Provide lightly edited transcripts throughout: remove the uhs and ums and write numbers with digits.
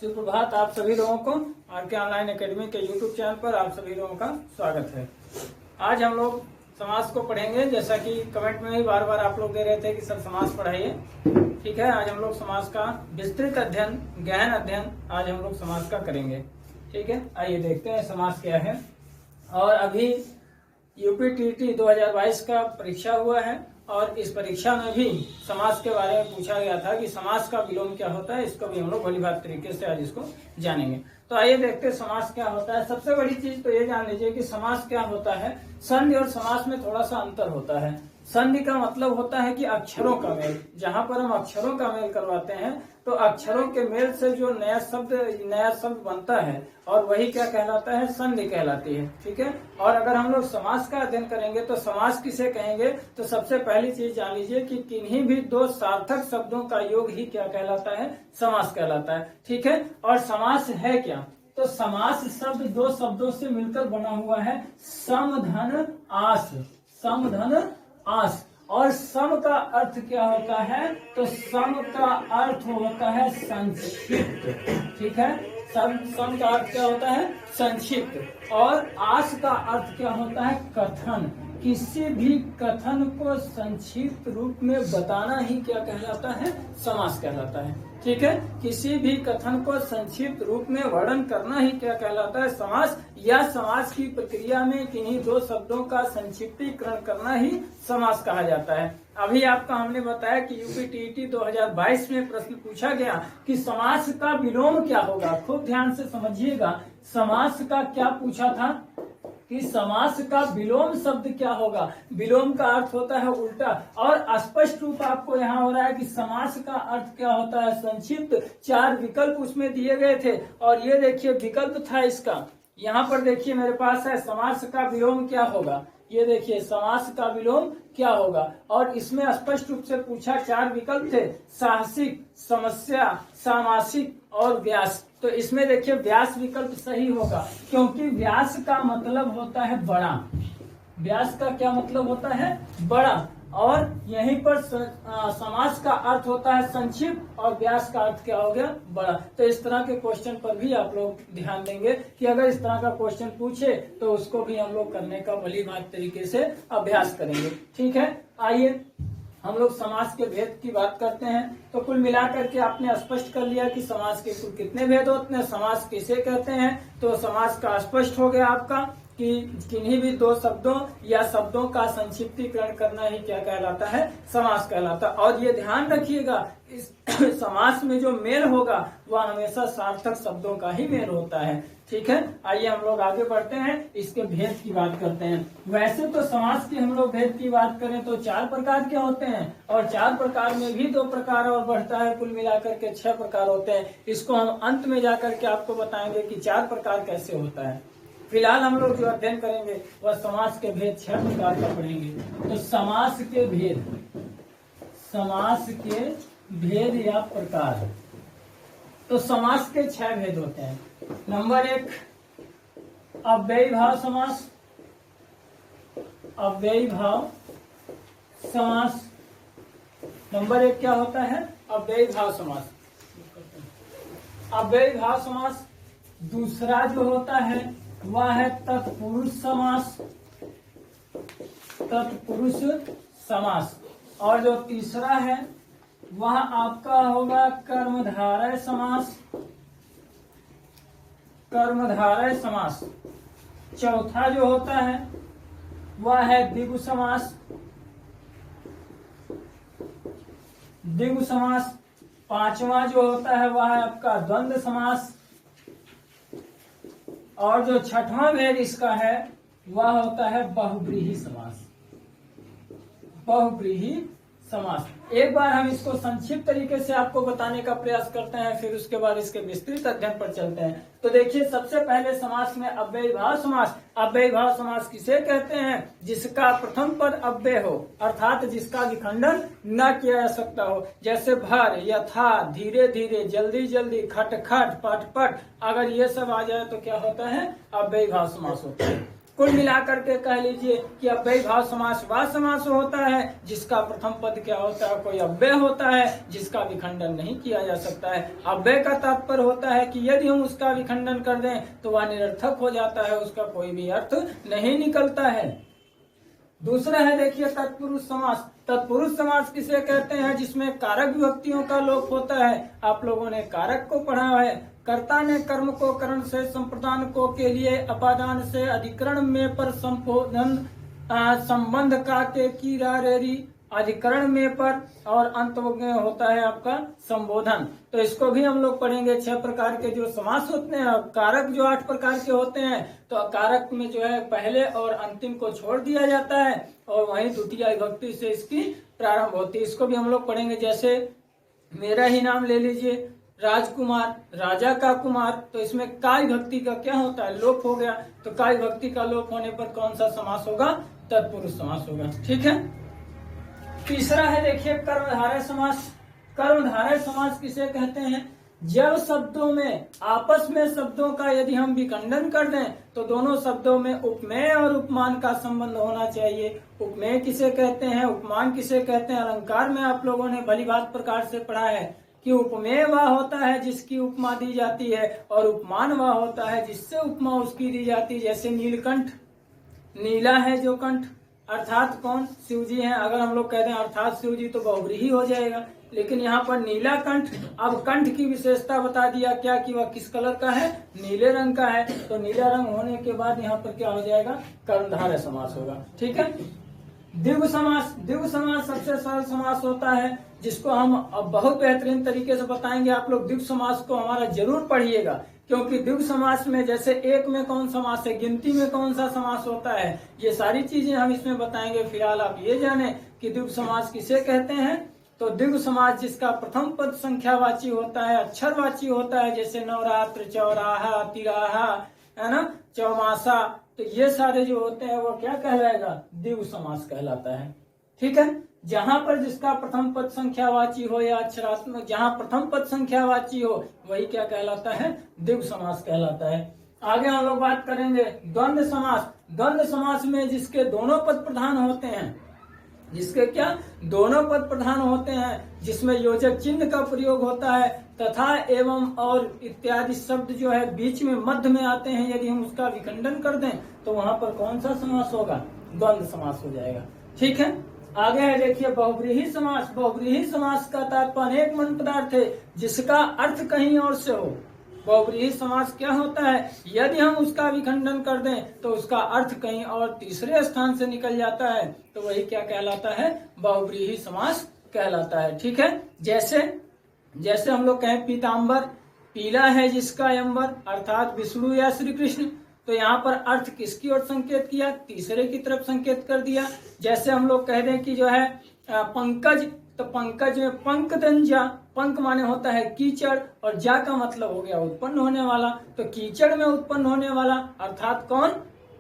सुप्रभात आप सभी लोगों को आर के ऑनलाइन एकेडमी के यूट्यूब चैनल पर आप सभी लोगों का स्वागत है। आज हम लोग समास को पढ़ेंगे, जैसा कि कमेंट में ही बार बार आप लोग दे रहे थे कि सर समास पढ़ाइए। ठीक है, आज हम लोग समास का विस्तृत अध्ययन, गहन अध्ययन आज हम लोग समास का करेंगे। ठीक है, आइए देखते हैं समास क्या है। और अभी यूपीटीटी 2022 का परीक्षा हुआ है और इस परीक्षा में भी समास के बारे में पूछा गया था कि समास का विलोम क्या होता है। इसको भी हम लोग भलीभांति तरीके से आज इसको जानेंगे। तो आइए देखते हैं समास क्या होता है। सबसे बड़ी चीज तो ये जान लीजिए कि समास क्या होता है। संधि और समास में थोड़ा सा अंतर होता है। संधि का मतलब होता है कि अक्षरों का मेल, जहां पर हम अक्षरों का मेल करवाते हैं तो अक्षरों के मेल से जो नया शब्द बनता है और वही क्या कहलाता है, संधि कहलाती है। ठीक है, और अगर हम लोग समास का अध्ययन करेंगे तो समास किसे कहेंगे, तो सबसे पहली चीज जान लीजिए कि किन्हीं भी दो सार्थक शब्दों का योग ही क्या कहलाता है, समास कहलाता है। ठीक है, और समास है क्या, तो समास शब्द दो शब्दों से मिलकर बना हुआ है, सम धन आस, सम धन आस। और सम का अर्थ क्या होता है, तो सम का अर्थ होता है संक्षिप्त। ठीक है, सम का अर्थ क्या होता है, संक्षिप्त। और आस का अर्थ क्या होता है, कथन। किसी भी कथन को संक्षिप्त रूप में बताना ही क्या कहलाता है, समास कहलाता है। ठीक है, किसी भी कथन को संक्षिप्त रूप में वर्णन करना ही क्या कहलाता है, समास। या समास की प्रक्रिया में किन्हीं दो शब्दों का संक्षिप्तीकरण करना ही समास कहा जाता है। अभी आपका हमने बताया कि यूपीटीटी 2022 में प्रश्न पूछा गया कि समास का विलोम क्या होगा। खूब ध्यान से समझिएगा, समास का क्या पूछा था कि समास का विलोम शब्द क्या होगा। विलोम का अर्थ होता है उल्टा, और स्पष्ट रूप आपको यहाँ हो रहा है कि समास का अर्थ क्या होता है, संक्षिप्त। 4 विकल्प उसमें दिए गए थे और ये देखिए विकल्प था इसका, यहाँ पर देखिए मेरे पास है समास का विलोम क्या होगा। ये देखिए समास का विलोम क्या होगा, और इसमें स्पष्ट रूप से पूछा 4 विकल्प थे, साहसिक, समस्या, सामासिक और व्यास। तो इसमें देखिए व्यास विकल्प सही होगा, क्योंकि व्यास का मतलब होता है बड़ा। व्यास का क्या मतलब होता है, बड़ा। और यहीं पर समास का अर्थ होता है संक्षिप्त और व्यास का अर्थ क्या हो गया, बड़ा। तो इस तरह के क्वेश्चन पर भी आप लोग ध्यान देंगे कि अगर इस तरह का क्वेश्चन पूछे तो उसको भी हम लोग करने का भलीभांति तरीके से अभ्यास करेंगे। ठीक है, आइए हम लोग समास के भेद की बात करते हैं। तो कुल मिलाकर के आपने स्पष्ट कर लिया कि समास के कुल कितने भेद होते हैं, समास किसे कहते हैं। तो समास का स्पष्ट हो गया आपका कि किन्हीं भी दो शब्दों या शब्दों का संक्षिप्तीकरण करना ही क्या कहलाता है, समास कहलाता है। और ये ध्यान रखिएगा, इस समास में जो मेल होगा वह हमेशा सार्थक शब्दों का ही मेल होता है। ठीक है, आइए हम लोग आगे बढ़ते हैं, इसके भेद की बात करते हैं। वैसे तो समास की हम लोग भेद की बात करें तो 4 प्रकार के होते हैं, और 4 प्रकार में भी 2 प्रकार और बढ़ता है, कुल मिलाकर के 6 प्रकार होते हैं। इसको हम अंत में जाकर के आपको बताएंगे कि 4 प्रकार कैसे होता है। फिलहाल हम लोग जो अध्ययन करेंगे वह समास के भेद 6 प्रकार का पढ़ेंगे। तो समास के भेद, समास के भेद या प्रकार, तो समास के 6 भेद होते हैं। नंबर 1 अव्ययीभाव समास, अव्ययीभाव समास। नंबर 1 क्या होता है, अव्ययीभाव समास। अव्ययीभाव समास। दूसरा जो होता है वह है तत्पुरुष समास, तत्पुरुष समास। और जो तीसरा है वह आपका होगा कर्मधारय समास, कर्मधारय समास। चौथा जो होता है वह है द्विगु समास, द्विगु समास। 5वां जो होता है वह है आपका द्वंद्व समास। और जो 6वां भेद इसका है वह होता है बहुव्रीहि समास, बहुव्रीहि समास। एक बार हम इसको संक्षिप्त तरीके से आपको बताने का प्रयास करते हैं, फिर उसके बाद इसके विस्तृत अध्ययन पर चलते हैं। तो देखिए सबसे पहले समास में अव्ययीभाव समास। अव्ययीभाव समास किसे कहते हैं, जिसका प्रथम पद अव्यय हो, अर्थात जिसका विखंडन न किया जा सकता हो। जैसे भर, यथा, धीरे धीरे, जल्दी जल्दी, खट खट, पट पट, अगर ये सब आ जाए तो क्या होता है, अव्ययीभाव समास होता है। कुल मिलाकर के कह लीजिए कि अव्ययी भाव समास वह समास होता है जिसका प्रथम पद क्या होता है, कोई अव्यय होता है जिसका विखंडन नहीं किया जा सकता है। अव्यय का तात्पर्य होता है कि यदि हम उसका विखंडन कर दें तो वह निरर्थक हो जाता है, उसका कोई भी अर्थ नहीं निकलता है। दूसरा है देखिए तत्पुरुष समास। तत्पुरुष समास किसे कहते हैं, जिसमें कारक विभक्तियों का लोप होता है। आप लोगों ने कारक को पढ़ा है, कर्ता ने कर्म को करण से संप्रदान को के लिए अपादान से अधिकरण में पर संबोधन संबंध का के कीरा रेरी अधिकरण में पर और अंत में होता है आपका संबोधन। तो इसको भी हम लोग पढ़ेंगे। 6 प्रकार के जो समास होते हैं, कारक जो 8 प्रकार के होते हैं, तो कारक में जो है पहले और अंतिम को छोड़ दिया जाता है और वहीं द्वितीय विभक्ति से इसकी प्रारंभ होती है। इसको भी हम लोग पढ़ेंगे। जैसे मेरा ही नाम ले लीजिए, राजकुमार, राजा का कुमार, तो इसमें का विभक्ति का क्या होता है, लोप हो गया। तो का विभक्ति का लोप होने पर कौन सा समास होगा, तत्पुरुष समास होगा। ठीक है। तीसरा है देखिए कर्मधारय समास। कर्मधारय समास किसे कहते हैं, जब शब्दों में आपस में शब्दों का यदि हम विखंडन कर दें तो दोनों शब्दों में उपमेय और उपमान का संबंध होना चाहिए। उपमेय किसे कहते हैं, उपमान किसे कहते हैं। अलंकार में आप लोगों ने भली बात प्रकार से पढ़ा है कि उपमेय वह होता है जिसकी उपमा दी जाती है और उपमान वह होता है जिससे उपमा उसकी दी जाती है। जैसे नीलकंठ, नीला है जो कंठ, अर्थात कौन, शिव जी हैं। अगर हम लोग कहते हैं अर्थात शिव जी तो बहुव्रीहि हो जाएगा, लेकिन यहाँ पर नीला कंठ। अब कंठ की विशेषता बता दिया क्या कि वह किस कलर का है, नीले रंग का है। तो नीला रंग होने के बाद यहाँ पर क्या हो जाएगा, कर्मधारय समास होगा। ठीक है। द्विगु समास। द्विगु समास सबसे सरल समास होता है जिसको हम अब बहुत बेहतरीन तरीके से बताएंगे। आप लोग द्विगु समास को हमारा जरूर पढ़िएगा, क्योंकि द्विगु समास में जैसे एक में कौन समास है, गिनती में कौन सा समास होता है, ये सारी चीजें हम इसमें बताएंगे। फिलहाल आप ये जाने कि द्विगु समास किसे कहते हैं। तो द्विगु समास जिसका प्रथम पद संख्यावाची होता है, अक्षरवाची होता है, जैसे नवरात्र, चौराहा, तिराहा, है ना, चौमासा, तो ये सारे जो होते हैं वो क्या कहलाएगा, द्विगु समास कहलाता है। ठीक है। जहां पर जिसका प्रथम पद संख्यावाची हो या अक्षरात्मक, जहां प्रथम पद संख्यावाची हो वही क्या कहलाता है, द्विगु समास कहलाता है। आगे हम लोग बात करेंगे द्वंद्व समास। द्वंद्व समास में जिसके दोनों पद प्रधान होते हैं, जिसके क्या दोनों पद प्रधान होते हैं, जिसमें योजक चिन्ह का प्रयोग होता है, तथा एवं और इत्यादि शब्द जो है बीच में मध्य में आते हैं, यदि हम उसका विखंडन कर दें तो वहां पर कौन सा समास होगा, द्वंद्व समास हो जाएगा। ठीक है। आगे है देखिए बहुव्रीहि समास। बहुव्रीहि समास का तात्पर्य अनेक मन पदार्थ है जिसका अर्थ कहीं और से हो। बहुव्रीहि समास क्या होता है, यदि हम उसका विखंडन कर दें तो उसका अर्थ कहीं और तीसरे स्थान से निकल जाता है, तो वही क्या कहलाता है, बहुव्रीहि समास कहलाता है। ठीक है। जैसे हम लोग कहें पीताम्बर, पीला है जिसका अंबर, अर्थात विष्णु या श्री कृष्ण, तो यहाँ पर अर्थ किसकी ओर संकेत किया, तीसरे की तरफ संकेत कर दिया। जैसे हम लोग कह दें कि जो है पंकज, तो पंकज में पंकदंजा, पंक माने होता है कीचड़ और जा का मतलब हो गया उत्पन्न होने वाला, तो कीचड़ में उत्पन्न होने वाला अर्थात कौन,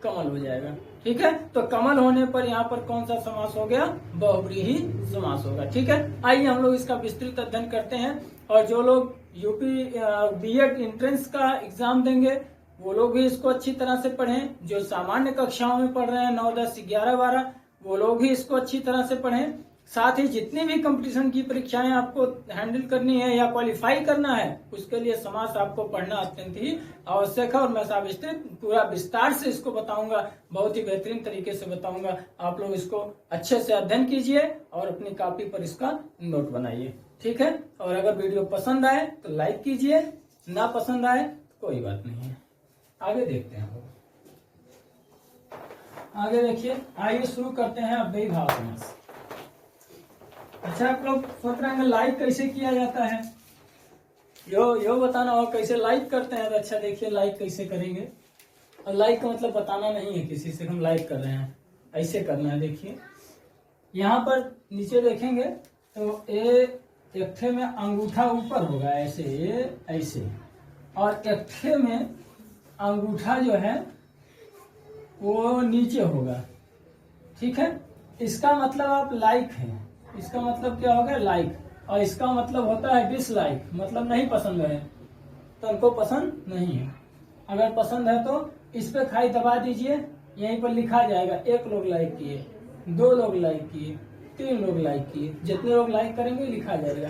कमल हो जाएगा। ठीक है। तो कमल होने पर यहाँ पर कौन सा समास हो गया, बहुव्रीहि समास होगा। ठीक है। आइए हम लोग इसका विस्तृत अध्ययन करते हैं। और जो लोग यूपी बीएड एंट्रेंस का एग्जाम देंगे वो लोग भी इसको अच्छी तरह से पढ़ें। जो सामान्य कक्षाओं में पढ़ रहे हैं 9, 10, 11, 12, वो लोग भी इसको अच्छी तरह से पढ़ें। साथ ही जितनी भी कंपटीशन की परीक्षाएं आपको हैंडल करनी है या क्वालिफाई करना है, उसके लिए समास आपको पढ़ना अत्यंत ही आवश्यक है। और मैं पूरा विस्तार से इसको बताऊंगा, बहुत ही बेहतरीन तरीके से बताऊंगा। आप लोग इसको अच्छे से अध्ययन कीजिए और अपनी कॉपी पर इसका नोट बनाइए। ठीक है। और अगर वीडियो पसंद आए तो लाइक कीजिए, ना पसंद आए तो कोई बात नहीं है। आगे देखते हैं हम लोग। आगे देखिए, आइए शुरू करते हैं अव्ययी भाव समास। अच्छा, आप लोग सोच रहे हैं लाइक कैसे किया जाता है, यो बताना और कैसे लाइक करते हैं। तो अच्छा देखिए लाइक कैसे करेंगे। और लाइक का मतलब बताना नहीं है किसी से हम लाइक कर रहे हैं, ऐसे करना है। देखिए यहाँ पर नीचे देखेंगे तो एक ठे में अंगूठा ऊपर होगा ऐसे, ऐसे, और एक ठे में अंगूठा जो है वो नीचे होगा। ठीक है। इसका मतलब आप लाइक हैं, इसका मतलब क्या होगा, लाइक। और इसका मतलब होता है डिसलाइक, मतलब नहीं पसंद है, तो उनको पसंद नहीं है। अगर पसंद है तो इस पे खाई दबा दीजिए यहीं पर लिखा जाएगा 1 लोग लाइक किए, 2 लोग लाइक किए, 3 लोग लाइक किए, जितने लोग लाइक करेंगे लिखा जाएगा।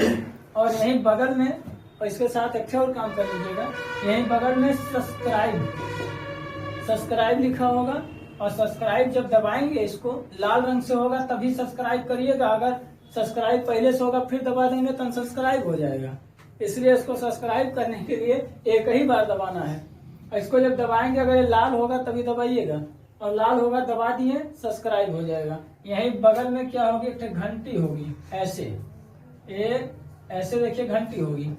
और यहीं बगल में, और इसके साथ एक और काम कर लीजिएगा, यहीं बगल में सब्सक्राइब लिखा होगा। और सब्सक्राइब जब दबाएंगे इसको लाल रंग से होगा तभी सब्सक्राइब करिएगा। अगर सब्सक्राइब पहले से होगा फिर दबा देंगे तो अनसब्सक्राइब हो जाएगा। इसलिए इसको सब्सक्राइब करने के लिए एक ही बार दबाना है। इसको जब दबाएंगे अगर ये लाल होगा तभी दबाइएगा, और लाल होगा दबा दिए सब्सक्राइब हो जाएगा। यहीं बगल में क्या होगी, एक घंटी होगी, ऐसे देखिए घंटी होगी।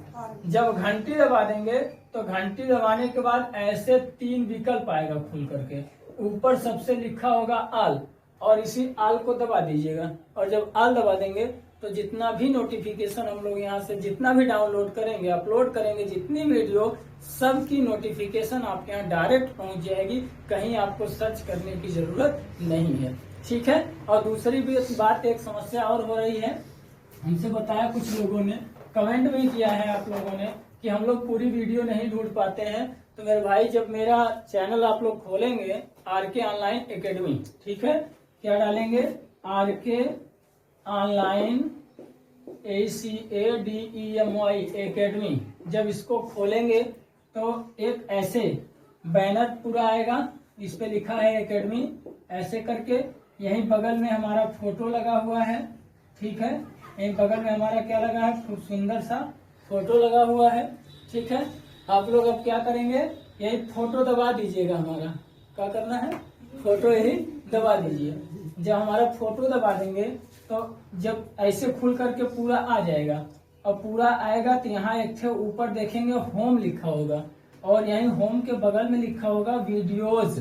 जब घंटी दबा देंगे तो घंटी दबाने के बाद ऐसे 3 विकल्प आएगा खुल करके। ऊपर सबसे लिखा होगा ऑल, और इसी ऑल को दबा दीजिएगा। और जब ऑल दबा देंगे तो जितना भी नोटिफिकेशन हम लोग यहाँ से जितना भी डाउनलोड करेंगे, अपलोड करेंगे, जितनी वीडियो, सबकी नोटिफिकेशन आपके यहाँ डायरेक्ट पहुंच जाएगी। कहीं आपको सर्च करने की जरूरत नहीं है। ठीक है। और दूसरी भी बात, एक समस्या और हो रही है, हमसे बताया कुछ लोगों ने, कमेंट भी किया है आप लोगों ने कि हम लोग पूरी वीडियो नहीं ढूंढ पाते हैं। तो मेरे भाई, जब मेरा चैनल आप लोग खोलेंगे RK ऑनलाइन एकेडमी, ठीक है, क्या डालेंगे, RK ऑनलाइन ACADEMY एकेडमी। जब इसको खोलेंगे तो एक ऐसे बैनर पूरा आएगा, इस पे लिखा है एकेडमी, ऐसे करके। यहीं बगल में हमारा फोटो लगा हुआ है, ठीक है, यहीं बगल में हमारा क्या लगा है, खूब सुंदर सा फोटो लगा हुआ है। ठीक है। आप लोग अब क्या करेंगे, यही फोटो दबा दीजिएगा। हमारा क्या करना है, फोटो यही दबा दीजिए। जब हमारा फोटो दबा देंगे तो जब ऐसे खुल करके पूरा आ जाएगा, और पूरा आएगा तो यहाँ एक ऊपर देखेंगे होम लिखा होगा, और यही होम के बगल में लिखा होगा वीडियोज।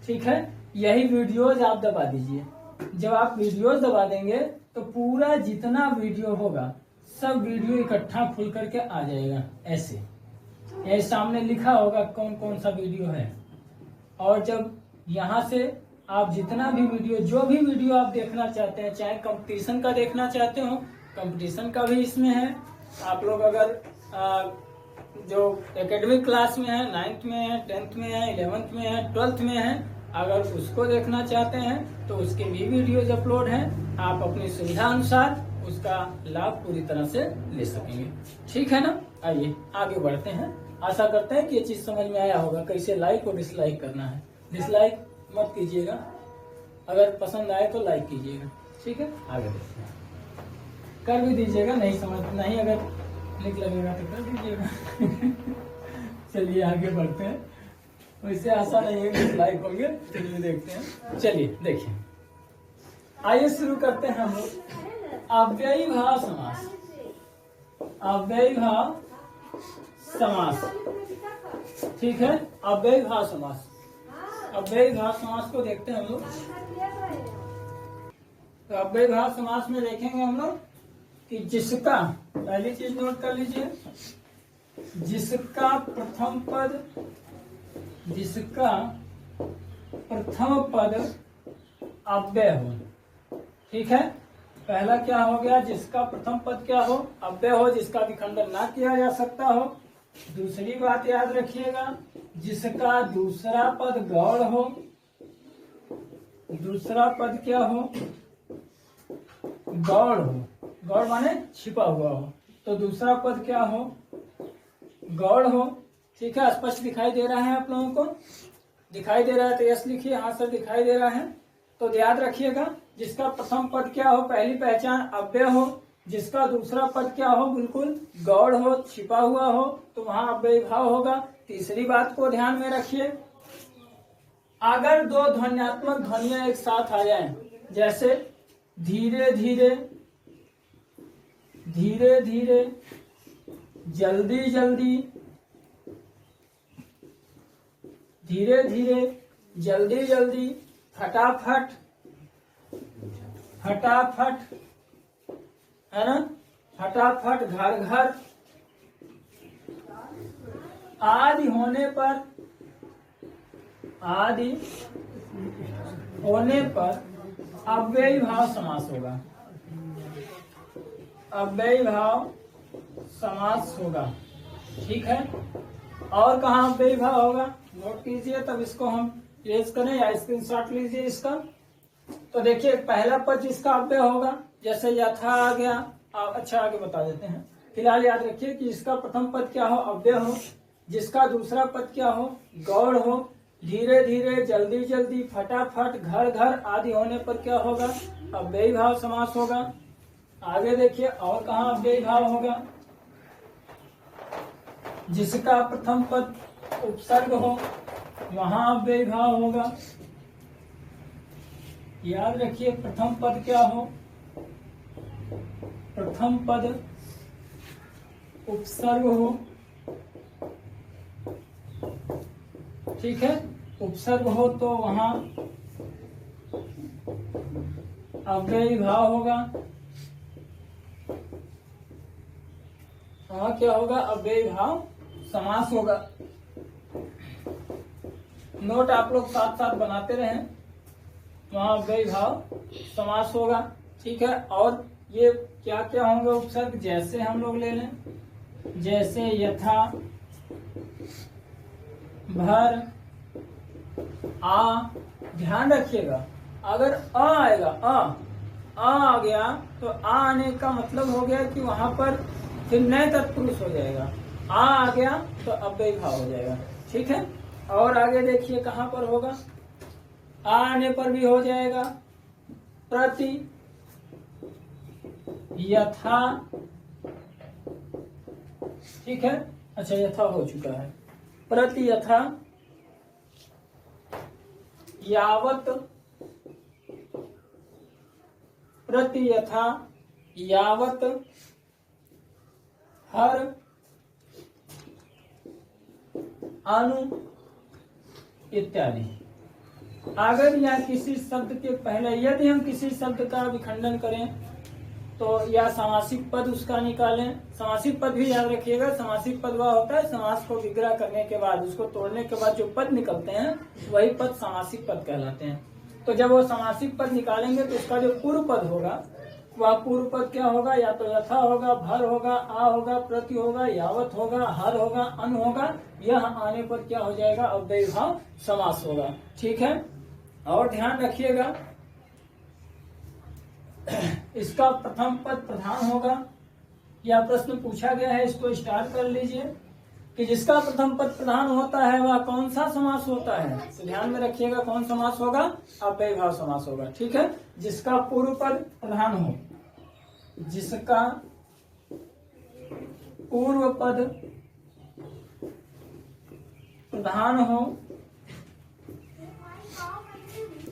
ठीक है। यही वीडियोज आप दबा दीजिए। जब आप वीडियोज दबा देंगे तो पूरा जितना वीडियो होगा सब वीडियो इकट्ठा खुल करके आ जाएगा। ऐसे यही सामने लिखा होगा कौन कौन सा वीडियो है। और जब यहाँ से आप जितना भी वीडियो, जो भी वीडियो आप देखना चाहते हैं, चाहे कंपटीशन का देखना चाहते हो, कंपटीशन का भी इसमें है। आप लोग अगर जो एकेडमिक क्लास में है, 9th में है, 10th में है, 11th में है, 12th में है, अगर उसको देखना चाहते हैं तो उसके भी वीडियोज अपलोड हैं। आप अपनी सुविधा अनुसार उसका लाभ पूरी तरह से ले सकेंगे। ठीक है ना। आइए आगे बढ़ते हैं। आशा करते हैं कि ये चीज समझ में आया होगा, कैसे लाइक और डिसलाइक करना है। डिसलाइक मत कीजिएगा, अगर पसंद आए तो लाइक कीजिएगा। ठीक है। आगे देखते हैं, कर भी दीजिएगा, नहीं अगर क्लिक लगेगा तो कर दीजिएगा। चलिए आगे बढ़ते हैं। वैसे आशा नहीं है डिसलाइक होंगे। चलिए देखते हैं। चलिए देखिए, आइए शुरू करते हैं हम लोग अव्ययीभाव समास। अव्ययीभाव समास, ठीक है, अव्ययीभाव समास। अव्ययीभाव समास को देखते हैं हम लोग। तो अव्ययीभाव समास में देखेंगे हम लोग कि जिसका, पहली चीज नोट कर लीजिए, जिसका प्रथम पद अव्यय हो। ठीक है। पहला क्या हो गया, जिसका प्रथम पद क्या हो, अव्यय हो, जिसका विखंडन ना किया जा सकता हो। दूसरी बात याद रखिएगा, जिसका दूसरा पद गौड़ हो। दूसरा पद क्या हो, गौड़ हो। गौड़ माने छिपा हुआ हो। तो दूसरा पद क्या हो, गौड़ हो। ठीक है। स्पष्ट दिखाई दे रहा है आप लोगों को? दिखाई दे रहा है तो यस लिखिए। हाँ सर दिखाई दे रहा है। तो याद रखिएगा, जिसका प्रथम पद क्या हो, पहली पहचान अव्यय हो। जिसका दूसरा पद क्या हो, बिल्कुल गौड़ हो, छिपा हुआ हो, तो वहां अव्ययीभाव होगा। तीसरी बात को ध्यान में रखिए, अगर 2 ध्वन्यात्मक ध्वनियां एक साथ आ जाएं, जैसे धीरे धीरे, धीरे धीरे, जल्दी जल्दी, धीरे धीरे, जल्दी जल्दी, फटाफट, फटाफट, है ना, फटाफट, घर घर आदि होने पर, आदि होने पर अव्ययीभाव समास होगा। अव्ययीभाव समास होगा। ठीक है। और कहाँ अव्ययीभाव होगा, नोट कीजिए, तब इसको हम इरेज करें या स्क्रीनशॉट लीजिए इसका। तो देखिए पहला पद जिसका अव्यय होगा, जैसे यथा आ गया, अच्छा आगे बता देते हैं। फिलहाल याद रखिए कि इसका प्रथम पद क्या हो, अव्यय हो। जिसका दूसरा पद क्या हो, गौड़ हो। धीरे धीरे, जल्दी जल्दी, फटाफट, घर घर आदि होने पर क्या होगा, अव्ययी भाव समास होगा। आगे देखिए और कहाँ अव्ययी भाव होगा, जिसका प्रथम पद उपसर्ग हो वहां अव्ययी भाव होगा। याद रखिए प्रथम पद क्या हो, प्रथम पद उपसर्ग हो, ठीक है। उपसर्ग हो तो वहां अव्ययी भाव होगा, वहां क्या होगा, अव्ययी भाव समास होगा। नोट आप लोग साथ साथ बनाते रहें, वहां अव्ययी भाव समास होगा, ठीक है। और ये क्या क्या होंगे उपसर्ग, जैसे हम लोग ले लें, जैसे यथा, भर, आ। ध्यान रखिएगा अगर अ आएगा, आ गया तो आ आने का मतलब हो गया कि वहां पर फिर नए तत्पुरुष हो जाएगा। आ गया तो अव्ययी भाव हो जाएगा, ठीक है। और आगे देखिए कहां पर होगा, आ आने पर भी हो जाएगा प्रति, यथा, ठीक है। अच्छा यथा हो चुका है, प्रति, यथा, यावत, प्रति, यथा, यावत, हर, अनु इत्यादि। अगर या किसी शब्द के पहले यदि हम किसी शब्द का विखंडन करें तो या समासिक पद उसका निकालें। समासिक पद भी याद रखिएगा, समासिक पद वह होता है समास को विग्रह करने के बाद, उसको तोड़ने के बाद जो पद निकलते हैं वही पद समासिक पद कहलाते हैं। तो जब वो समासिक पद निकालेंगे तो उसका जो पूर्व पद होगा वह पूर्व पद क्या होगा, या तो यथा होगा, भर होगा, आ होगा, प्रति होगा, यावत होगा, हर होगा, अन होगा। यह आने पर क्या हो जाएगा, अव्ययी भाव समास होगा, ठीक है। और ध्यान रखिएगा इसका प्रथम पद प्रधान होगा। यह प्रश्न पूछा गया है, इसको स्टार्ट कर लीजिए कि जिसका प्रथम पद प्रधान होता है वह कौन सा समास होता है। तो ध्यान में रखिएगा कौन समास होगा, अव्ययी भाव समास होगा, ठीक है। जिसका पूर्व पद प्रधान हो, जिसका पूर्व पद प्रधान हो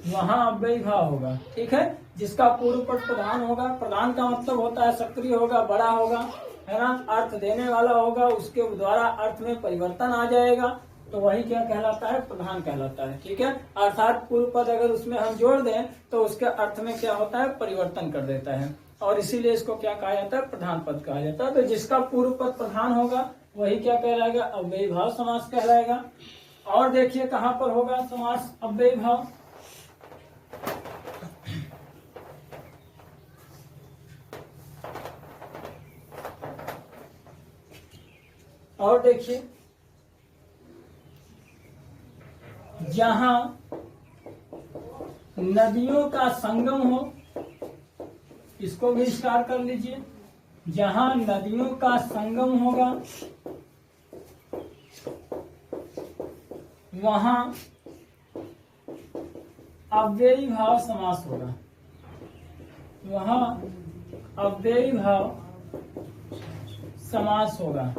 वहां अव्ययी भाव होगा, ठीक है। जिसका पूर्व पद प्रधान होगा, प्रधान का मतलब होता है सक्रिय होगा, बड़ा होगा, है ना, अर्थ देने वाला होगा, उसके द्वारा अर्थ में परिवर्तन आ जाएगा, तो वही क्या कहलाता है, प्रधान कहलाता है, ठीक है। अर्थात पूर्व पद अगर उसमें हम जोड़ दें तो उसके अर्थ में क्या होता है, परिवर्तन कर देता है, और इसीलिए इसको क्या कहा जाता है, प्रधान पद कहा जाता है। तो जिसका पूर्व पद प्रधान होगा वही क्या कहलाएगा, अव्ययी भाव समास कहलाएगा। और देखिए कहां पर होगा समास अव्ययी भाव, और देखिए जहां नदियों का संगम हो, इसको भी स्टार कर लीजिए, जहां नदियों का संगम होगा वहां अव्ययी भाव समास होगा, वहां अव्ययी भाव समास होगा,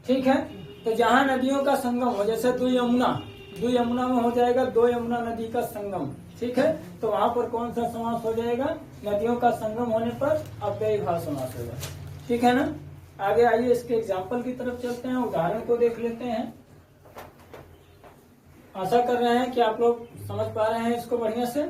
ठीक है। तो जहां नदियों का संगम हो, जैसे दो यमुना में हो जाएगा दो यमुना नदी का संगम, ठीक है। तो वहां पर कौन सा समास हो जाएगा, नदियों का संगम होने पर अव्ययी भाव समास होगा, ठीक है ना। आगे आइए इसके एग्जाम्पल की तरफ चलते हैं, उदाहरण को देख लेते हैं। आशा कर रहे हैं कि आप लोग समझ पा रहे हैं इसको बढ़िया से।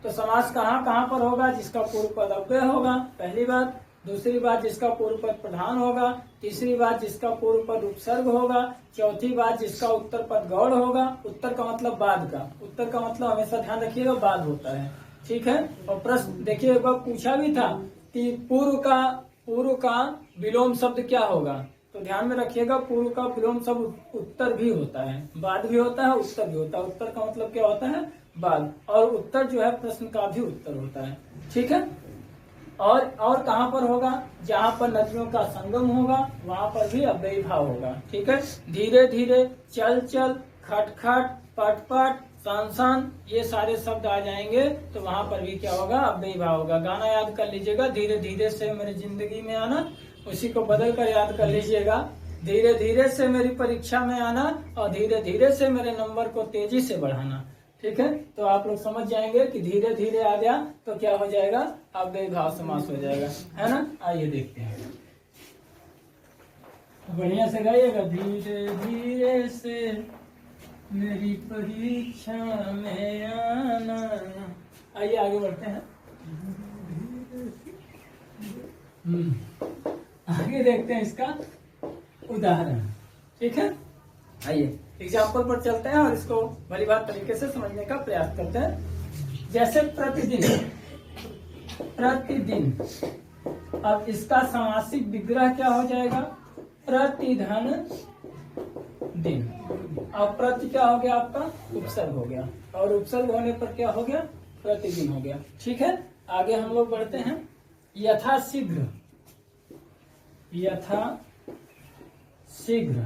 तो समास कहाँ कहाँ पर होगा, जिसका पूर्व पद अव्यय होगा, पहली बात। दूसरी बात जिसका पूर्व पद प्रधान होगा। तीसरी बात जिसका पूर्व पद उपसर्ग होगा। चौथी बात जिसका उत्तर पद गौड़ होगा। उत्तर का मतलब बाद का, उत्तर का मतलब हमेशा ध्यान रखिएगा बाद होता है, ठीक है। और प्रश्न देखिए एक बार पूछा भी था कि पूर्व का विलोम शब्द क्या होगा, तो ध्यान में रखिएगा पूर्व का विलोम सब उत्तर भी होता है, बाद भी होता है, उत्तर भी होता है। उत्तर का मतलब क्या होता है? बाद। और उत्तर जो है प्रश्न का भी उत्तर होता है, ठीक है। और कहाँ पर होगा? जहाँ पर नदियों का संगम होगा वहाँ पर भी अव्ययी भाव होगा, ठीक है। धीरे धीरे, चल चल, खट खट, पट पट, सान सान, ये सारे शब्द आ जाएंगे तो वहाँ पर भी क्या होगा? अव्ययी भाव होगा। गाना याद कर लीजिएगा, धीरे धीरे से मेरी जिंदगी में आना, उसी को बदल कर याद कर लीजिएगा। धीरे धीरे से मेरी परीक्षा में आना और धीरे धीरे से मेरे नंबर को तेजी से बढ़ाना, ठीक है। तो आप लोग समझ जाएंगे कि धीरे धीरे आ गया तो क्या हो जाएगा? अव्ययी भाव समास हो जाएगा, है ना। आइए देखते हैं, बढ़िया से गाइएगा। धीरे धीरे से मेरी परीक्षा में आना। आइए आगे बढ़ते हैं। आगे देखते हैं इसका उदाहरण, ठीक है। आइए एग्जाम्पल पर चलते हैं और इसको भली बात तरीके से समझने का प्रयास करते हैं। जैसे प्रतिदिन, प्रतिदिन, अब इसका समासिक विग्रह क्या हो जाएगा? प्रतिधन दिन। अब प्रति क्या हो गया आपका? उपसर्ग हो गया, और उपसर्ग होने पर क्या हो गया? प्रतिदिन हो गया, ठीक है। आगे हम लोग बढ़ते हैं। यथा शीघ्र, यथा शीघ्र,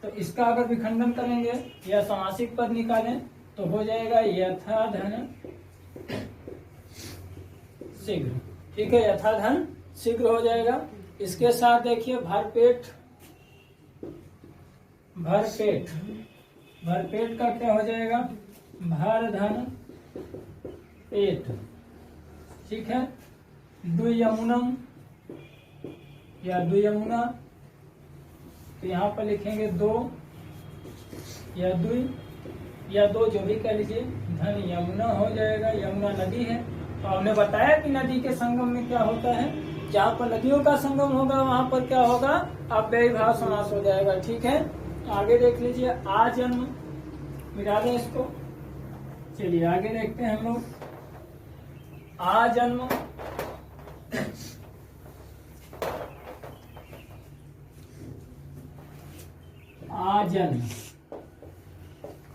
तो इसका अगर विखंडन करेंगे या समासिक पद निकालें तो हो जाएगा यथा धन शीघ्र, ठीक है। यथा धन शीघ्र हो जाएगा। इसके साथ देखिए भरपेट, भरपेट, भरपेट का क्या हो जाएगा? भर धन पेट, ठीक है। द्वियमुनम या द्वियमुना, तो यहाँ पर लिखेंगे दो या द्वि या दो, जो भी कह लीजिए। धन यमुना हो जाएगा, यमुना नदी है। तो हमने बताया कि नदी के संगम में क्या होता है? जहाँ पर नदियों का संगम होगा वहां पर क्या होगा? अव्ययी भाव समास हो जाएगा, ठीक है। आगे देख लीजिए, आजन्म, मिटा दें इसको। चलिए आगे देखते हैं हम लोग। आजन्म, आजन्म,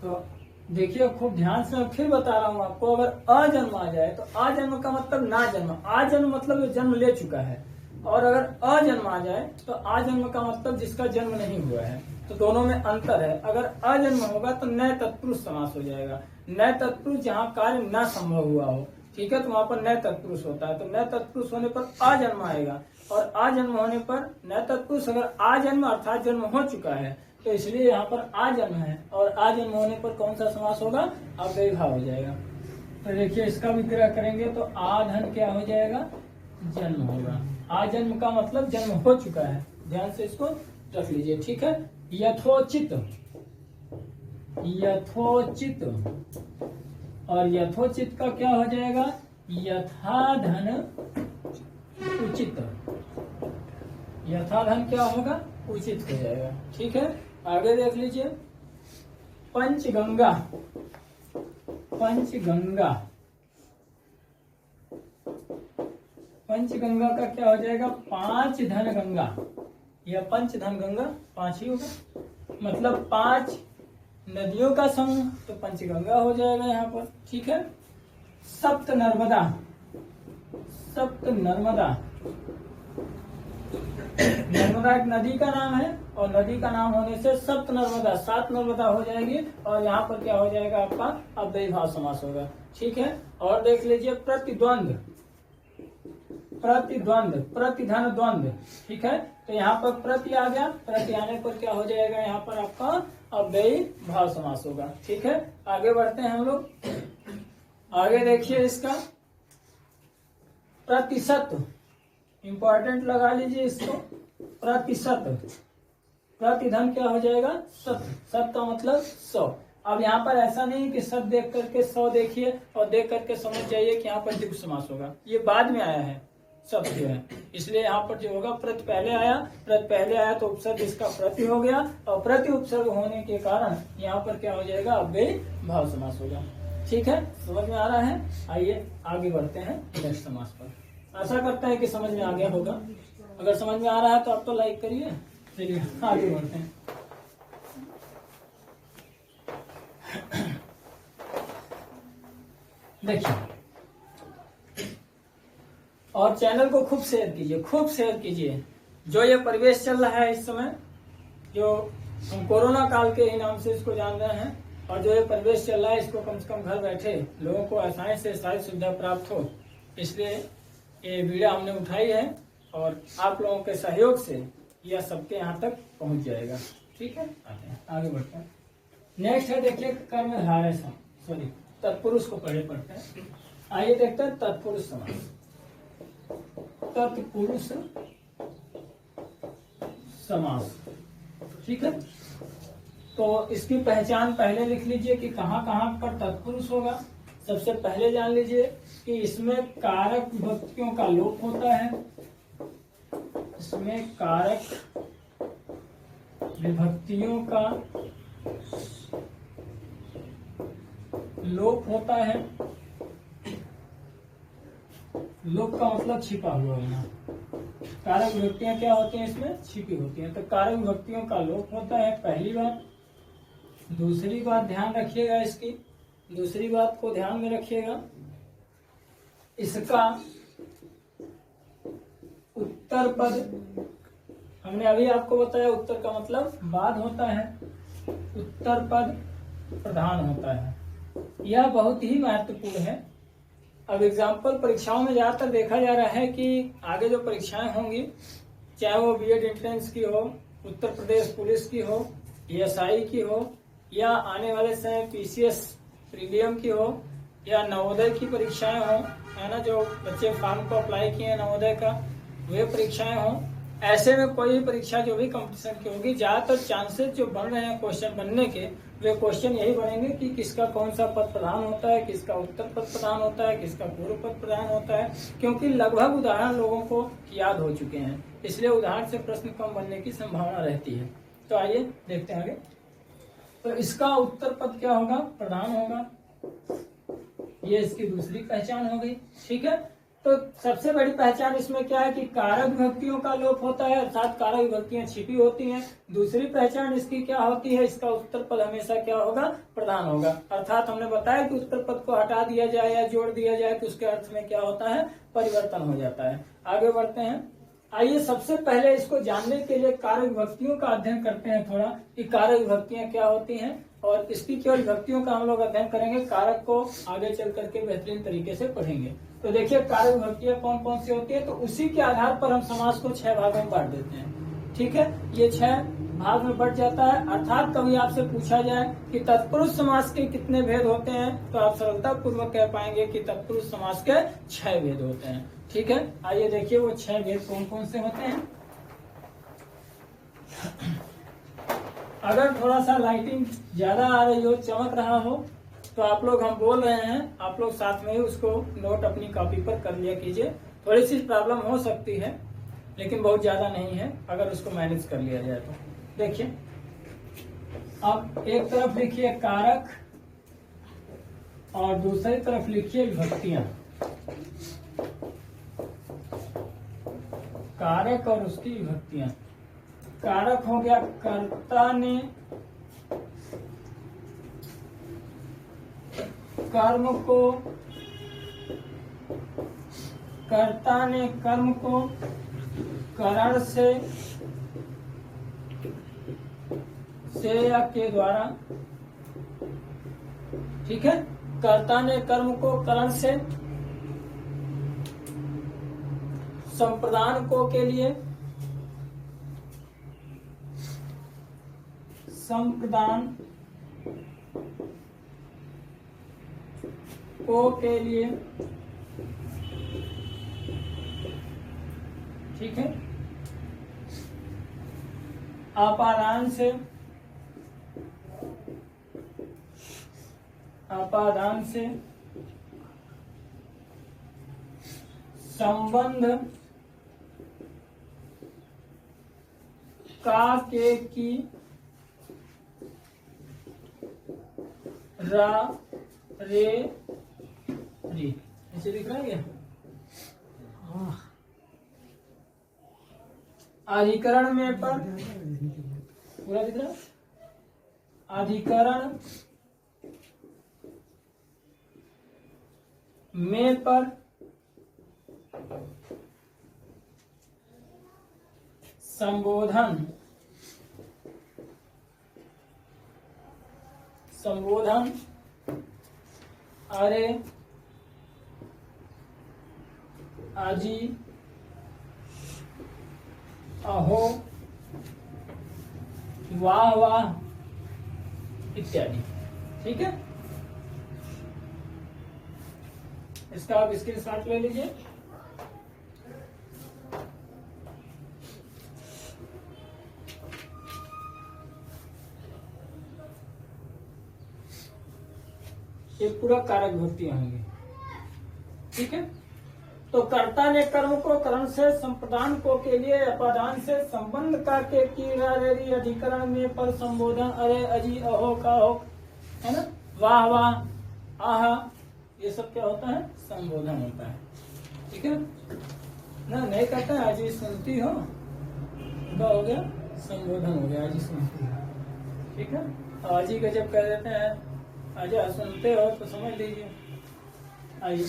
तो देखिए खूब ध्यान से, मैं फिर बता रहा हूँ आपको। अगर अजन्म आ जाए तो अजन्म का मतलब ना जन्म, आजन्म मतलब जो जन्म ले चुका है। और अगर अजन्म आ जाए तो अजन्म का मतलब जिसका जन्म नहीं हुआ है। तो दोनों में अंतर है। अगर अजन्म होगा तो नए तत्पुरुष समास हो जाएगा। नए तत्पुरुष जहाँ कार्य न संभव हुआ हो, ठीक है, तो वहां पर नए तत्पुरुष होता है। तो नए तत्पुरुष होने पर अजन्म आएगा, और अजन्म होने पर नए तत्पुरुष अगर अजन्म अर्थात जन्म हो चुका है तो इसलिए यहाँ पर आजन्म है। और आजन्म होने पर कौन सा समास होगा? अव्ययी भाव हो जाएगा। तो देखिए इसका विग्रह करेंगे तो आधन क्या हो जाएगा? जन्म होगा। आजन्म का मतलब जन्म हो चुका है, ध्यान से इसको रख लीजिए, ठीक है। यथोचित, यथोचित, और यथोचित का क्या हो जाएगा? यथाधन उचित। यथाधन क्या होगा? उचित हो जाएगा, ठीक है। आगे देख लीजिए, पंचगंगा, पंचगंगा, पंचगंगा का क्या हो जाएगा? पांच धन गंगा, या पंच धन गंगा, पांच ही होगा, मतलब पांच नदियों का समूह, तो पंचगंगा हो जाएगा यहाँ पर, ठीक है। सप्त नर्मदा, सप्त नर्मदा, नर्मदा एक नदी का नाम है, और नदी का नाम होने से सप्त नर्मदा, सात नर्मदा हो जाएगी, और यहाँ पर क्या हो जाएगा आपका? अव्ययी भाव समास होगा, ठीक है। और देख लीजिए, प्रतिद्वंद, प्रतिद्वंद, प्रतिधन द्वंद, ठीक है। तो यहाँ पर प्रति आ गया, प्रति आने पर क्या हो जाएगा? यहाँ पर आपका अव्ययी भाव समास होगा, ठीक है। आगे बढ़ते हैं हम लोग। आगे देखिए इसका प्रतिशत, इंपॉर्टेंट लगा लीजिए इसको, प्रतिशत। प्रतिधन क्या हो जाएगा? शत, शत का मतलब 100। अब यहाँ पर ऐसा नहीं कि शत देख करके 100 देखिए और देख करके समझ जाइए कि यहाँ पर द्विगु समास होगा, ये बाद में आया है शब्द जो है, इसलिए यहाँ पर जो होगा प्रति पहले आया, प्रति पहले आया तो उपसर्ग इसका प्रति हो गया, और प्रति उपसर्ग होने के कारण यहाँ पर क्या हो जाएगा? अव्ययी भाव समास होगा, ठीक है। समझ में आ रहा है? आइए आगे बढ़ते हैं नेक्स्ट समास पर। आशा करता है कि समझ में आ गया होगा। अगर समझ में आ रहा है तो आप तो लाइक करिए। चलिए आगे बढ़ते हैं। देखिए, और चैनल को खूब शेयर कीजिए, खूब शेयर कीजिए। जो ये परिवेश चल रहा है इस समय, जो हम कोरोना काल के ही नाम से इसको जान रहे हैं, और जो ये परिवेश चल रहा है इसको कम से कम घर बैठे लोगों को आसानी से सारी सुविधा प्राप्त हो, इसलिए ये वीडियो हमने उठाई है और आप लोगों के सहयोग से यह सबके यहाँ तक पहुंच जाएगा। ठीक है, आते हैं आगे बढ़ते हैं। नेक्स्ट है, देखिए कर्मधारय सॉरी तत्पुरुष को पढ़ते हैं। आइए देखते हैं तत्पुरुष समास। तत्पुरुष समास, ठीक है। तो इसकी पहचान पहले लिख लीजिए कि कहाँ कहाँ पर तत्पुरुष होगा। सबसे पहले जान लीजिए कि इसमें कारक विभक्तियों का लोप होता है। इसमें कारक विभक्तियों का लोप होता है। लोप का मतलब छिपा हुआ होना। कारक विभक्तियां क्या होती हैं, इसमें छिपी होती हैं। तो कारक विभक्तियों का लोप होता है, पहली बात। दूसरी बात ध्यान रखिएगा, इसकी दूसरी बात को ध्यान में रखिएगा, इसका उत्तर पद, हमने अभी आपको बताया उत्तर का मतलब बाद होता है, उत्तर पद प्रधान होता है। यह बहुत ही महत्वपूर्ण है। अब एग्जाम्पल परीक्षाओं में ज्यादातर देखा जा रहा है कि आगे जो परीक्षाएं होंगी, चाहे वो बीएड एंट्रेंस की हो, उत्तर प्रदेश पुलिस की हो, एएसआई की हो, या आने वाले समय पीसीएस प्रीलियम की हो, या नवोदय की परीक्षाएं हो, है ना, जो बच्चे फॉर्म को अप्लाई किए हैं नवोदय का, वे परीक्षाएं हो। ऐसे में कोई भी परीक्षा जो भी कंपटीशन की होगी, ज्यादातर चांसेस जो बन रहे हैं क्वेश्चन बनने के, वे क्वेश्चन यही बनेंगे कि किसका कौन सा पद प्रधान होता है, किसका उत्तर पद प्रधान होता है, किसका पूर्व पद प्रधान होता है, क्योंकि लगभग उदाहरण लोगों को याद हो चुके हैं, इसलिए उदाहरण से प्रश्न कम बनने की संभावना रहती है। तो आइए देखते हैं आगे। तो इसका उत्तर पद क्या होगा, प्रधान होगा। ये इसकी दूसरी पहचान हो गई, ठीक है। तो सबसे बड़ी पहचान इसमें क्या है कि कारक विभक्तियों का लोप होता है, अर्थात कारक विभक्तियां छिपी होती हैं। दूसरी पहचान इसकी क्या होती है, इसका उत्तर पद हमेशा क्या होगा, प्रधान होगा। अर्थात हमने बताया कि उत्तर पद को हटा दिया जाए या जोड़ दिया जाए तो उसके अर्थ में क्या होता है, परिवर्तन हो जाता है। आगे बढ़ते हैं। आइए सबसे पहले इसको जानने के लिए कारक विभक्तियों का अध्ययन करते हैं थोड़ा, कि कारक विभक्तियां क्या होती हैं, और इसकी केवल विभक्तियों का हम लोग अध्ययन करेंगे, कारक को आगे चल करके बेहतरीन तरीके से पढ़ेंगे। तो देखिए कारक विभक्तियां कौन कौन सी होती है, तो उसी के आधार पर हम समास को 6 भागों में बांट देते हैं। ठीक है, ये 6 भाग में बढ़ जाता है। अर्थात कभी आपसे पूछा जाए कि तत्पुरुष समास के कितने भेद होते हैं, तो आप सरलता पूर्वक कह पाएंगे कि तत्पुरुष समास के 6 भेद होते हैं। ठीक है, आइए देखिए वो 6 भेद कौन कौन से होते हैं। अगर थोड़ा सा लाइटिंग ज्यादा आ रही हो, चमक रहा हो, तो आप लोग, हम बोल रहे हैं, आप लोग साथ में ही उसको नोट अपनी कॉपी पर कर लिया कीजिए। थोड़ी सी प्रॉब्लम हो सकती है लेकिन बहुत ज्यादा नहीं है, अगर उसको मैनेज कर लिया जाए तो। देखिए, अब एक तरफ लिखिए कारक और दूसरी तरफ लिखिए विभक्तियां। कारक और उसकी विभक्तियां। कारक हो गया कर्ता ने कर्म को, कर्ता ने कर्म को करण से या के द्वारा। ठीक है, कर्ता ने कर्म को करण से, संप्रदान को के लिए, संप्रदान को के लिए। ठीक है, आपादान से, आपादान से, संबंध का के की, रा रे री, ऐसे लिख रहा है क्या? अधिकरण में पर पूरा दिख रहा, अधिकरण में पर संबोधन अरे आजी अहो वाह वाह इत्यादि। ठीक है, इसका आप स्क्रीनशॉट ले लीजिए। ये पूरा कारक विभक्तियां होंगी। ठीक है, तो कर्ता ने कर्म को करण से संप्रदान को के लिए अपादान से संबंध करके की अधिकरण में पर संबोधन अरे अजी अहो का हो, है ना, वाह वाह आहा, ये सब क्या होता है, संबोधन होता है। ठीक है ना, नहीं कहता है अजी सुनती हो, क्या हो गया, संबोधन हो गया, अजी सुनती हो। ठीक है, अजी का जब कह देते हैं अजा सुनते हो तो समझ लीजिए आइए।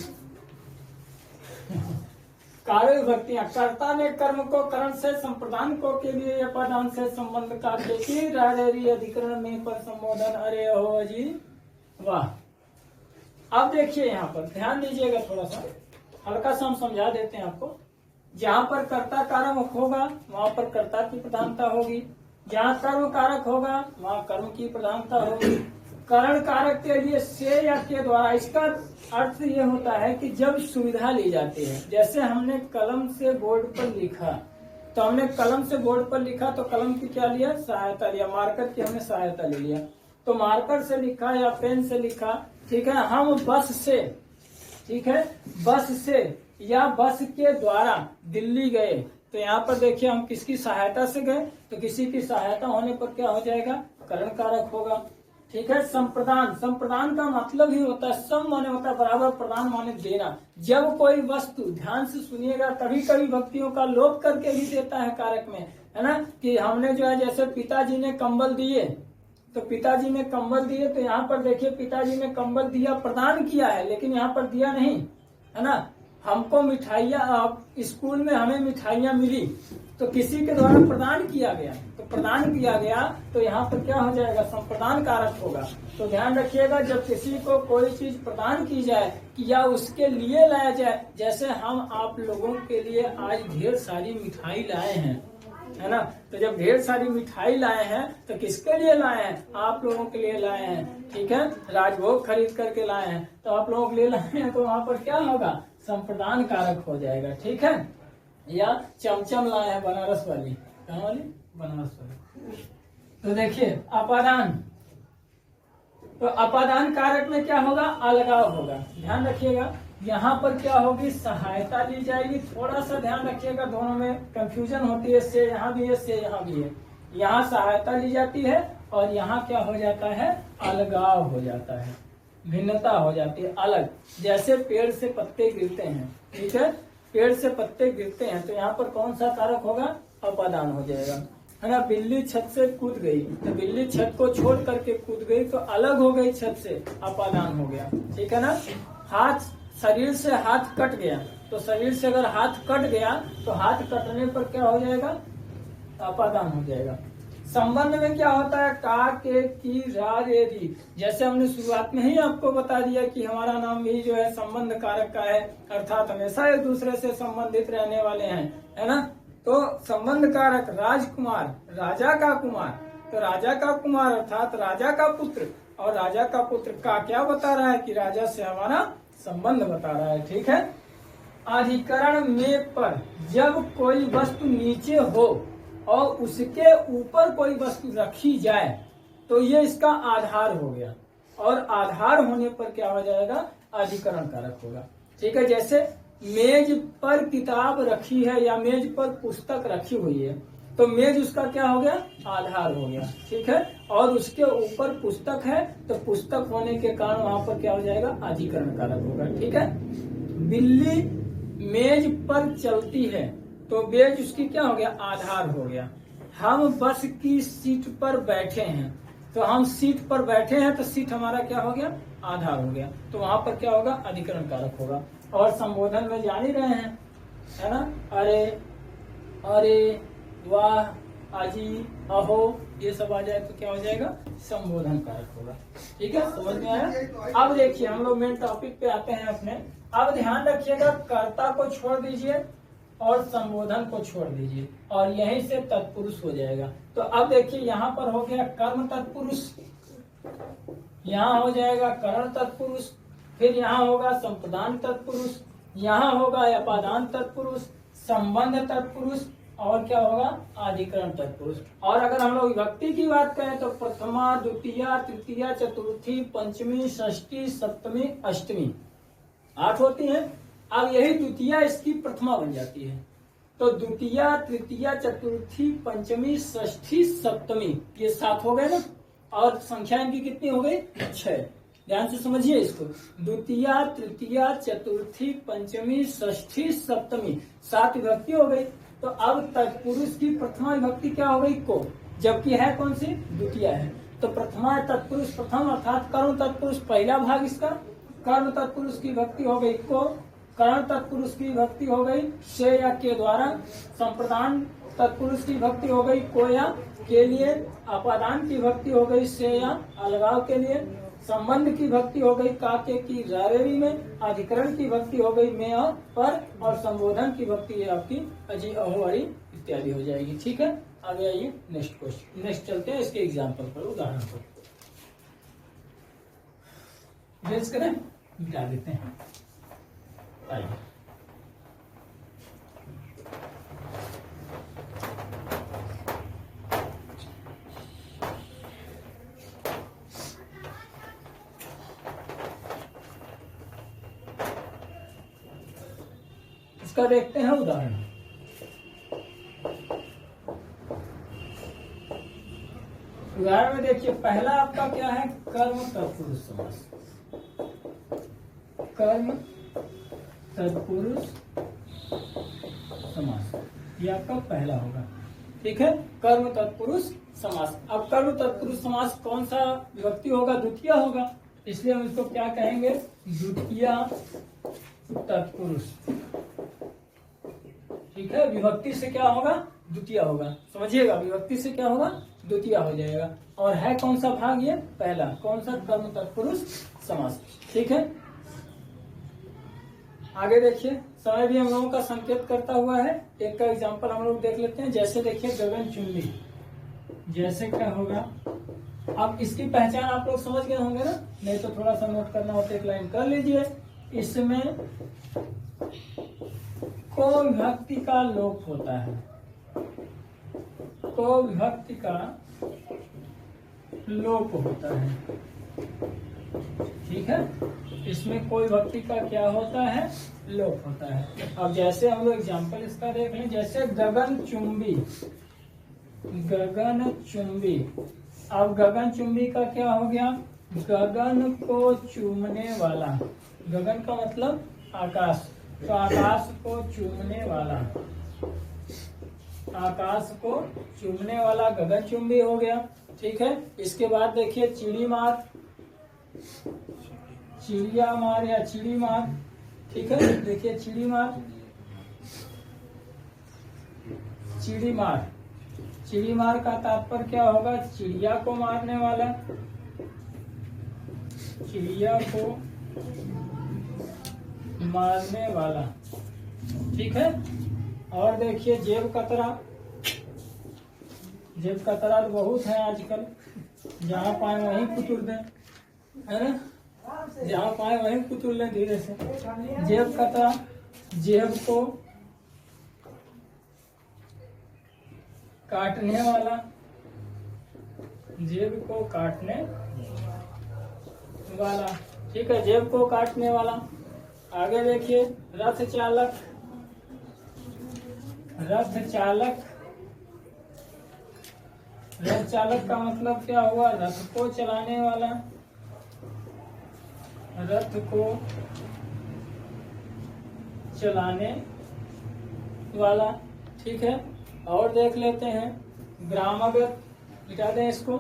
कार्य विभक्तियां, कर्ता ने कर्म को करण से संप्रदान को के लिए अपादान से संबंध कार्य की अधिकरण में पर संबोधन अरे हो अजी वाह। अब देखिए यहाँ पर ध्यान दीजिएगा, थोड़ा सा हल्का सा हम समझा देते हैं आपको। जहाँ पर कर्ता कारक होगा वहाँ पर कर्ता की प्रधानता होगी, जहाँ कर्म कारक होगा वहाँ कर्म की प्रधानता होगी। करण कारक के लिए से या के द्वारा, इसका अर्थ ये होता है कि जब सुविधा ली जाती है, जैसे हमने कलम से बोर्ड पर लिखा, तो हमने कलम से बोर्ड पर लिखा तो कलम की क्या लिया, सहायता लिया, मार्कर की हमने सहायता ले लिया। तो मार्कर से लिखा या पेन से लिखा, ठीक है। हम बस से, ठीक है, बस से या बस के द्वारा दिल्ली गए, तो यहाँ पर देखिए हम किसकी सहायता से गए, तो किसी की सहायता होने पर क्या हो जाएगा, करण कारक होगा। ठीक है, संप्रदान, संप्रदान का मतलब ही होता है, सम माने होता है बराबर, प्रदान माने देना। जब कोई वस्तु, ध्यान से सुनिएगा, कभी कभी भक्तियों का लोप करके भी देता है कारक में, है ना, कि हमने जो है जैसे पिताजी ने कंबल दिए, तो पिताजी ने कंबल दिए, तो यहाँ पर देखिए पिताजी ने कंबल दिया, प्रदान किया है, लेकिन यहाँ पर दिया नहीं, है ना। हमको मिठाइयाँ, स्कूल में हमें मिठाइयाँ मिली, तो किसी के द्वारा प्रदान किया गया, तो प्रदान किया गया, तो यहाँ पर क्या हो जाएगा, संप्रदान कारक होगा। तो ध्यान रखिएगा, जब किसी को कोई चीज प्रदान की जाए कि या उसके लिए लाया जाए, जैसे हम आप लोगों के लिए आज ढेर सारी मिठाई लाए हैं, है ना, तो जब ढेर सारी मिठाई लाए हैं तो किसके लिए लाए हैं, आप लोगों के लिए लाए हैं। ठीक है, राजभोग खरीद करके लाए हैं, तो आप लोगों के लिए लाए हैं, तो वहाँ पर क्या होगा, संप्रदान कारक हो जाएगा। ठीक है, या चमचम लाए हैं बनारस वाली, कहाँ वाली, बनारस वाली। तो देखिए अपादान, तो अपादान कारक में क्या होगा, अलगाव होगा। ध्यान रखिएगा, यहाँ पर क्या होगी, सहायता ली जाएगी। थोड़ा सा ध्यान रखिएगा, दोनों में कंफ्यूजन होती है, से यहाँ भी है, से यहाँ भी है। यहाँ सहायता ली जाती है और यहाँ क्या हो जाता है, अलगाव हो जाता है, भिन्नता हो जाती है, अलग। जैसे पेड़ से पत्ते गिरते हैं, ठीक है, पेड़ से पत्ते गिरते हैं, तो यहाँ पर कौन सा कारक होगा, अपादान हो जाएगा, है ना। बिल्ली छत से कूद गई, तो बिल्ली छत को छोड़ करके कूद गई, तो अलग हो गई छत से, अपादान हो गया। ठीक है ना। हाथ, शरीर से हाथ कट गया, तो शरीर से अगर हाथ कट गया तो हाथ कटने पर क्या हो जाएगा, अपादान हो जाएगा। संबंध में क्या होता है, का, के, की, रा, रे, री। जैसे हमने शुरुआत में ही आपको बता दिया कि हमारा नाम भी जो है संबंध कारक का है, अर्थात हमेशा एक दूसरे से संबंधित रहने वाले हैं, है ना। तो संबंध कारक, राजकुमार, राजा का कुमार, तो राजा का कुमार अर्थात राजा का पुत्र, और राजा का पुत्र का क्या बता रहा है कि राजा से हमारा संबंध बता रहा है। ठीक है, अधिकरण में पर जब कोई वस्तु नीचे हो और उसके ऊपर कोई वस्तु रखी जाए, तो ये इसका आधार हो गया, और आधार होने पर क्या हो जाएगा, अधिकरण कारक होगा। ठीक है, जैसे मेज पर किताब रखी है या मेज पर पुस्तक रखी हुई है, तो मेज उसका क्या हो गया, आधार हो गया। ठीक है, और उसके ऊपर पुस्तक है, तो पुस्तक होने के कारण वहां पर क्या हो जाएगा, अधिकरण कारक होगा। ठीक है, बिल्ली मेज पर चलती है, तो बेज उसकी क्या हो गया, आधार हो गया। हम बस की सीट पर बैठे हैं, तो हम सीट पर बैठे हैं तो सीट हमारा क्या हो गया, आधार हो गया। तो वहां पर क्या होगा, अधिकरण कारक होगा। और संबोधन में जान ही रहे हैं, है ना, अरे, अरे, वाह, आजी, अहो, ये सब आ जाए तो क्या हो जाएगा, संबोधन कारक होगा। ठीक है, समझ में आया। अब देखिए हम लोग मेन टॉपिक पे आते हैं अपने। अब ध्यान रखिएगा, कर्ता को छोड़ दीजिए और संबोधन को छोड़ दीजिए और यहीं से तत्पुरुष हो जाएगा। तो अब देखिए यहाँ पर हो गया कर्म तत्पुरुष, यहाँ हो जाएगा करण तत्पुरुष, फिर यहाँ होगा संप्रदान तत्पुरुष, यहाँ होगा अपादान तत्पुरुष, संबंध तत्पुरुष, और क्या होगा, अधिकरण तत्पुरुष। और अगर हम लोग विभक्ति की बात करें तो प्रथमा, द्वितीया, तृतीया, चतुर्थी, पंचमी, षष्ठी, सप्तमी, अष्टमी, 8 होती हैं। अब यही द्वितीया इसकी प्रथमा बन जाती है। तो द्वितीया, तृतीया, चतुर्थी, पंचमी, षष्ठी, सप्तमी, ये 7 हो गए ना। और संख्या इनकी कितनी हो गई, 6। ध्यान से समझिए इसको, द्वितीया, तृतीया, चतुर्थी, पंचमी, षष्ठी, सप्तमी, 7 विभक्ति हो गई। तो अब तत्पुरुष की प्रथमा विभक्ति क्या हो गई, को, जबकि है कौन सी, द्वितीया है। तो प्रथमा तत्पुरुष प्रथम अर्थात कर्म तत्पुरुष पहला भाग इसका, कर्म तत्पुरुष की विभक्ति हो गई को, करण तत्पुरुष की विभक्ति हो गई से या के द्वारा, संप्रदान तत्पुरुष की विभक्ति हो गई को या के लिए, अपादान की विभक्ति हो गई से या अलगाव के लिए, संबंध की विभक्ति हो गई का के की रारेरी में, अधिकरण की विभक्ति हो गई में और पर, और संबोधन की विभक्ति आपकी अजी, अहो, अरी इत्यादि हो जाएगी। ठीक है, आगे आइए नेक्स्ट क्वेश्चन, नेक्स्ट चलते हैं इसके एग्जाम्पल पर, उदाहरण पर। बेस करें, मिटा देते हैं। आइए, इसका देखते हैं उदाहरण। उदाहरण में देखिए, पहला आपका क्या है, कर्म तत्पुरुष समास। कर्म तत्पुरुष समास, ये आपका पहला होगा। ठीक है, कर्म तत्पुरुष समास। अब कर्म तत्पुरुष समास कौन सा विभक्ति होगा, द्वितीय होगा, इसलिए हम इसको क्या कहेंगे, द्वितीय तत्पुरुष। ठीक है, विभक्ति से क्या होगा, द्वितीय होगा। समझिएगा, विभक्ति से क्या होगा, द्वितीय हो जाएगा। और है कौन सा भाग, ये पहला, कौन सा, कर्म तत्पुरुष समास। ठीक है, आगे देखिए, समय भी हम लोगों का संकेत करता हुआ है। एक का एग्जांपल हम लोग देख लेते हैं। जैसे देखिए गगनचुंबी, जैसे क्या होगा। अब इसकी पहचान आप लोग समझ गए होंगे ना, नहीं तो थोड़ा सा नोट करना हो तो एक लाइन कर लीजिए। इसमें को विभक्ति का लोप होता है, को विभक्ति का लोप होता है। ठीक है, इसमें कोई विभक्ति का क्या होता है, लोप होता है। अब जैसे हम लोग एग्जाम्पल इसका देख लें, जैसे गगनचुंबी, गगनचुंबी। अब गगनचुंबी का क्या हो गया, गगन को चूमने वाला। गगन का मतलब आकाश, तो आकाश को चूमने वाला, आकाश को चूमने वाला गगनचुंबी हो गया। ठीक है, इसके बाद देखिए चिड़ी मार, चिड़िया मार या चिड़ी मार। ठीक है, देखिए चिड़ी मार, चिड़ी मार। चिड़ी मार का तात्पर्य क्या होगा, चिड़िया को मारने वाला, चिड़िया को मारने वाला। ठीक है, और देखिए जेब कतरा, जेब कतरा तो बहुत है आजकल, जहाँ पाए वहीं कुतुर दें, है ना, जहाँ पाए वहीं कुतुर लें धीरे से। जेब कतरा, जेब को काटने वाला, जेब को काटने वाला। ठीक है, जेब को काटने वाला। आगे देखिए रथ चालक, रथ चालक। रथ चालक का मतलब क्या हुआ, रथ को चलाने वाला, रथ को चलाने वाला। ठीक है, और देख लेते हैं ग्रामगत, मिटा दें इसको।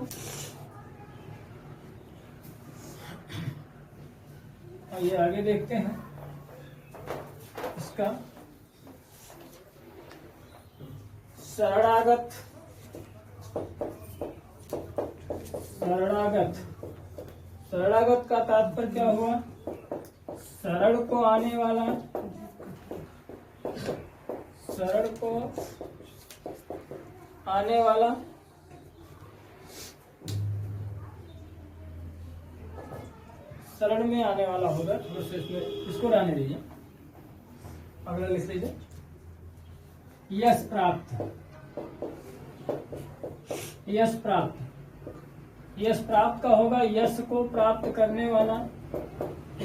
और ये आगे देखते हैं इसका शरणागत। शरणागत, शरणागत का तात्पर्य क्या हुआ? शरण को आने वाला, शरण को आने वाला, शरण में आने वाला होगा। थोड़ा सा इसमें इसको रहने दीजिए, अगला लिख लीजिए। यश प्राप्त, यश प्राप्त, यश प्राप्त का होगा यश को प्राप्त करने वाला।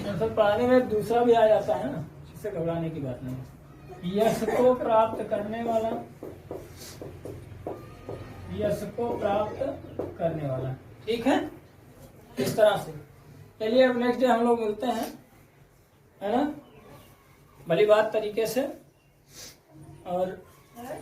तो पढ़ाने में दूसरा भी आ जाता है ना, इससे घबराने की बात नहीं। यश को प्राप्त करने वाला, यश को प्राप्त करने वाला, ठीक है, इस तरह से। चलिए अब नेक्स्ट डे हम लोग मिलते हैं, है ना, भली बात तरीके से। और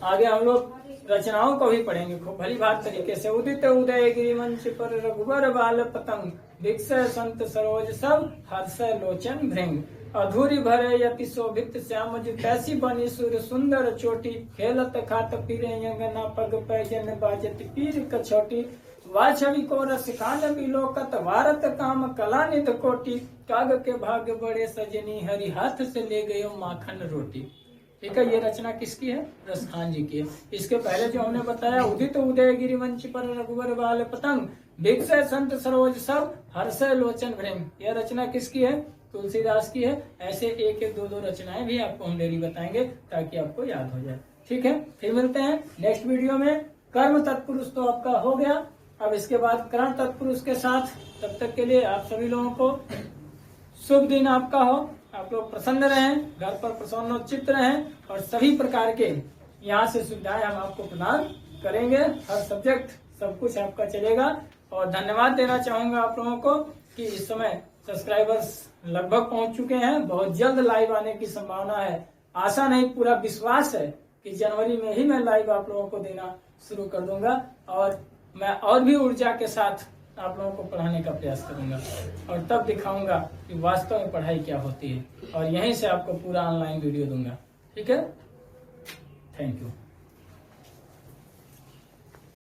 आगे हम लोग रचनाओं को भी पढ़ेंगे खूब भली बात तरीके से। उदित उदय गिरिमंच पर रघुबर बाल पतंग, दिक्षय संत सरोज सब, हर्षय लोचन भृंग। अधूरी भरे यति शोभित श्याम जु, कैसी बनी सुर सुंदर चोटी। खेलत खात पीरे यंगना, पग पैजन बाजत पीर कछोटी। वाछवी को रस कान बिलोकत, वारत काम कला निध कोटि। काग के भाग बड़े सजनी, हरि हाथ से ले गयो माखन रोटी। ठीक है, ये रचना किसकी है? रसखान जी की है। इसके पहले जो हमने बताया, उदित उदय गिरिवंश पर रघुवर बाल पतंग, दिक्षय संत सरोज सब, हर्षय लोचन भृंग, यह रचना किसकी है? तुलसीदास की है। ऐसे एक एक दो दो रचनाएं भी आपको हम डेली बताएंगे ताकि आपको याद हो जाए। ठीक है, फिर मिलते हैं नेक्स्ट वीडियो में। कर्म तत्पुरुष तो आपका हो गया, अब इसके बाद करण तत्पुरुष के साथ। तब तक के लिए आप सभी लोगों को शुभ दिन आपका हो, आप लोग प्रसन्न रहें, घर पर प्रसन्नचित्त रहें, और सभी प्रकार के यहाँ से सुविधाएं हम आपको प्रदान करेंगे। हर सब्जेक्ट सब कुछ आपका चलेगा। और धन्यवाद देना चाहूंगा आप लोगों को कि इस समय सब्सक्राइबर्स लगभग पहुंच चुके हैं। बहुत जल्द लाइव आने की संभावना है, आशा नहीं पूरा विश्वास है कि जनवरी में ही मैं लाइव आप लोगों को देना शुरू कर दूंगा। और मैं और भी ऊर्जा के साथ आप लोगों को पढ़ाने का प्रयास करूंगा, और तब दिखाऊंगा कि वास्तव में पढ़ाई क्या होती है, और यहीं से आपको पूरा ऑनलाइन वीडियो दूंगा। ठीक है, थैंक यू।